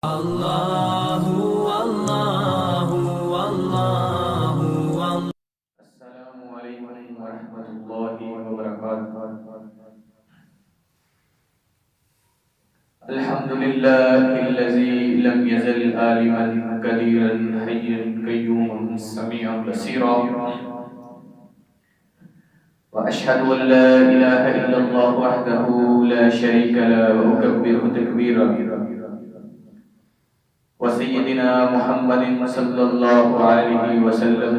اللہ اللہ اللہ اللہ۔ السلام علیکم ورحمۃ اللہ وبرکاتہ۔ الحمد للہ الذی لم یزل عالما قدیرا حیا قیوما سمیعا بصیرا، واشهد ان لا اله الا الله وحده لا شريك له واكبره تكبيرا، وسيدنا محمد صلى الله عليه وسلم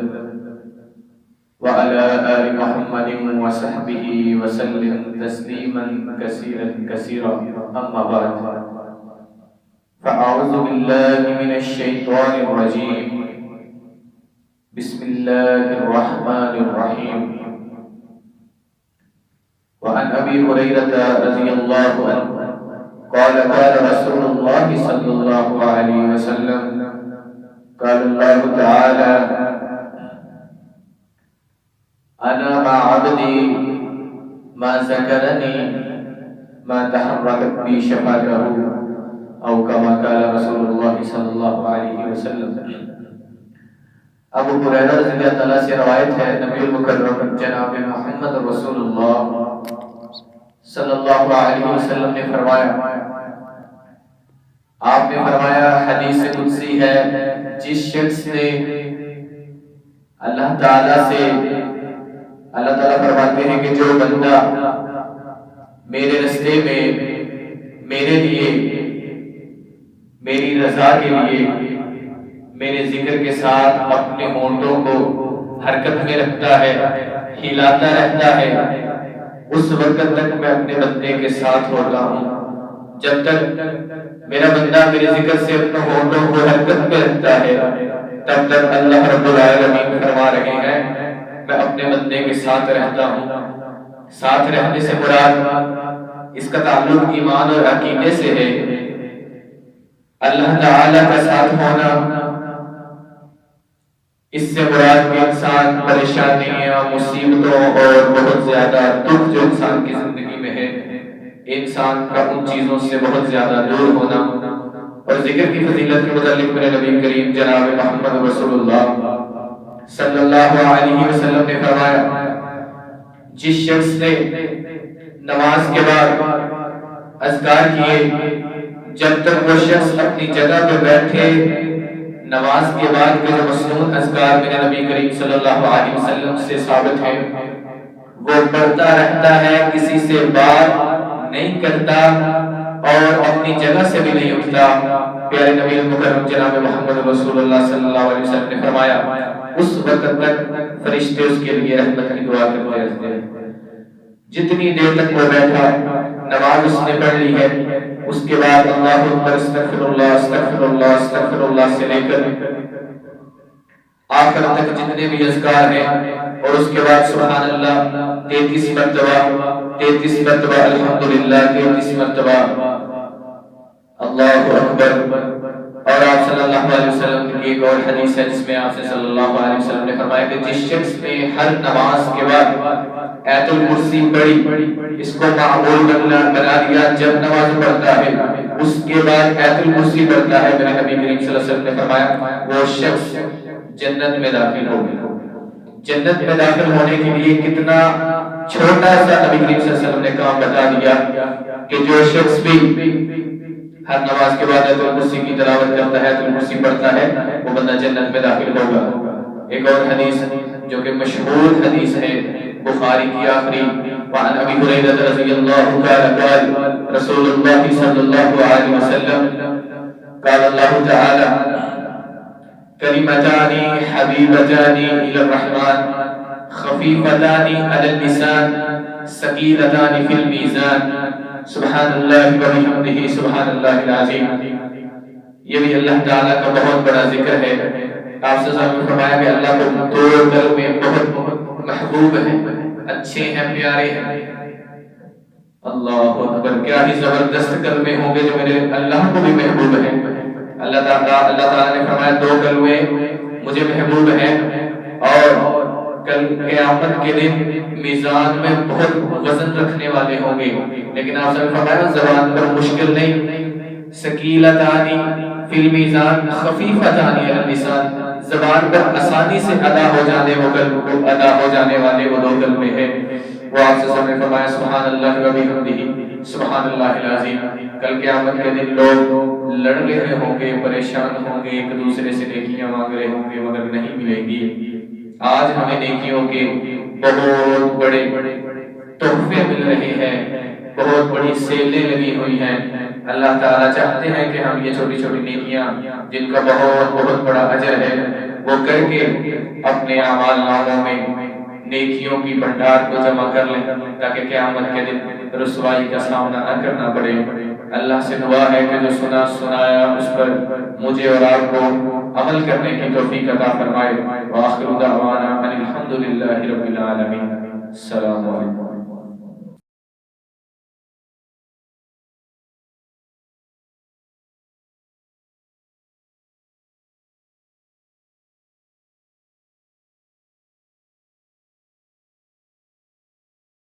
وعلى آل محمد وصحبه وسلم تسليما كثيرا كثيرا، أما بعد فأعوذ بالله من الشيطان الرجيم، بسم الله الرحمن الرحيم۔ وعن أبي هريرة رضي الله عنه قال قال رسول الله صلى الله عليه وسلم قال الله تعالى أنا مع عبدي ما ذكرني ما تحركت بي شفاته، أو كما قال رسول الله صلى الله عليه وسلم۔ ابو ہریرہ رضی اللہ تعالیٰ سے روایت ہے، نبی المکرم جناب محمد رسول اللہ صلی اللہ علیہ وسلم نے فرمایا، آپ نے فرمایا حدیث قدسی ہے، جس شخص نے اللہ تعالیٰ سے، اللہ تعالیٰ فرماتے ہیں کہ جو بندہ میرے رستے میں میرے لیے، میری رضا کے لیے، میرے ذکر کے ساتھ اپنے ہونٹوں کو حرکت میں رکھتا ہے، ہلاتا رہتا ہے، اس وقت تک میں اپنے بندے کے ساتھ ہوتا ہوں۔ جب تک میرا بندہ میرے ذکر سے اپنے ہونٹوں کو حرکت میں رکھتا ہے، تب تک اللہ رب العالمین فرما رہے ہیں میں اپنے بندے کے ساتھ رہتا ہوں۔ ساتھ رہنے سے مراد اس کا تعلق ایمان اور عقیدے سے ہے۔ اللہ تعالیٰ کا ساتھ ہونا، اس سے مراد کہ انسان پریشانیاں، مصیبتوں اور بہت زیادہ دکھ جو انسان کی زندگی میں ہے، انسان کا ان چیزوں سے بہت زیادہ دور ہونا۔ اور ذکر کی فضیلت کے متعلق میرے نبی کریم جناب محمد رسول اللہ صلی اللہ علیہ وسلم نے فرمایا، جس شخص نے نماز کے بعد اذکار کیے، جب تک وہ شخص اپنی جگہ پہ بیٹھے، نماز کے بعد کے جو مسنون اذکار میرے نبی کریم صلی اللہ علیہ وسلم سے ثابت ہے، وہ پڑھتا رہتا ہے، کسی سے بات نہیں کرتا اور اپنی جگہ سے بھی نہیں اٹھتا۔ پیارے نبی مکرم جناب محمد رسول اللہ صلی اللہ علیہ وسلم نے فرمایا، اس وقت تک فرشتے اس کے لیے رحمت کی دعا کرتے رہتے ہیں۔ جتنی دیر تک وہ بیٹھا، نماز اس نے پڑھ لی ہے، اس کے بعد اللہ اکبر، استغفر اللہ استغفر اللہ استغفر اللہ سے لے کر آخر تک جتنے بھی اذکار ہیں، اور اس کے بعد سبحان اللہ 33 مرتبہ، 33 مرتبہ الحمدللہ، 33 مرتبہ اللہ اکبر۔ اور آپ صلی اللہ علیہ وسلم کی ایک اور حدیث ہے جس میں آپ سے صلی اللہ علیہ وسلم نے فرمایا کہ جس شخص نے ہر نماز کے بعد آیت الکرسی پڑھی، اس کو معمول بنا دیا، جب نماز پڑھتا ہے اس کے بعد آیت الکرسی پڑھتا ہے، میرے نبی کریم صلی اللہ علیہ وسلم نے فرمایا وہ شخص جنت میں داخل ہوگا۔ جنت میں داخل ہونے کے لیے کتنا چھوٹا سا نبی کریم صلی اللہ علیہ وسلم نے کام بتا دیا کہ جو شخص بھی ہر نماز کے بعد آیت الکرسی کی تلاوت کرتا ہے، آیت الکرسی پڑھتا ہے، وہ بندہ جنت میں داخل ہوگا۔ ایک اور حدیث جو کہ مشہور حدیث ہے، بخاری کی آخری، وعن ابی ہریرہ رضی اللہ عنہ قال رسول اللہ صلی اللہ علیہ وسلم قال اللہ تعالی کلمتان حبیبتان الی الرحمن خفیفتان علی اللسان ثقیلتان فی المیزان سبحان اللہ وبحمدہ سبحان اللہ العظیم۔ یہ بھی اللہ تعالیٰ کا بہت بڑا ذکر ہے۔ آپ سے فرمایا کہ اللہ کو دو کلمے بہت محبوب ہیں، اچھے ہیں، پیارے ہیں۔ اللہ اکبر، کیا ہی زبردست کلمے ہوں گے جو میرے اللہ کو بھی محبوب ہیں۔ اللہ تعالیٰ نے فرمایا دو کلمے مجھے محبوب ہیں، اور کل قیامت کے دن میزان میں بہت وزن رکھنے والے ہوں گے، لیکن آپ نے فرمایا زبان پر مشکل نہیں، ثقیلتانی فی المیزان خفیفتان علی اللسان، زبان پر آسانی سے ادا ہو جانے والے وہ دو کلمے ہیں۔ وہ آپ سے سب نے فرمایا سبحان اللہ و بحمدہ سبحان اللہ العظیم۔ کل قیامت کے دن لوگ لڑ رہے ہوں گے، پریشان ہوں گے، ایک دوسرے سے نیکیاں مانگ رہے ہوں گے مگر نہیں ملیں گی۔ آج ہمیں نیکیوں کے بہت بڑے تحفے مل رہے ہیں، بہت بڑی سیلیں لگی ہوئی ہیں۔ اللہ تعالیٰ چاہتے ہیں کہ ہم یہ چھوٹی چھوٹی نیکیاں جن کا بہت بڑا اجر ہے وہ کر کے اپنے اعمال ناموں میں نیکیوں کی بھنڈار کو جمع کر لیں، تاکہ قیامت کے دن رسوائی کا سامنا نہ کرنا پڑے۔ اللہ سے دعا ہے کہ جو سنایا اس پر مجھے اور آپ کو عمل کرنے کی توفیق عطا فرمائے۔ وآخر دعوانا ان الحمد للہ رب العالمین۔ السلام علیکم۔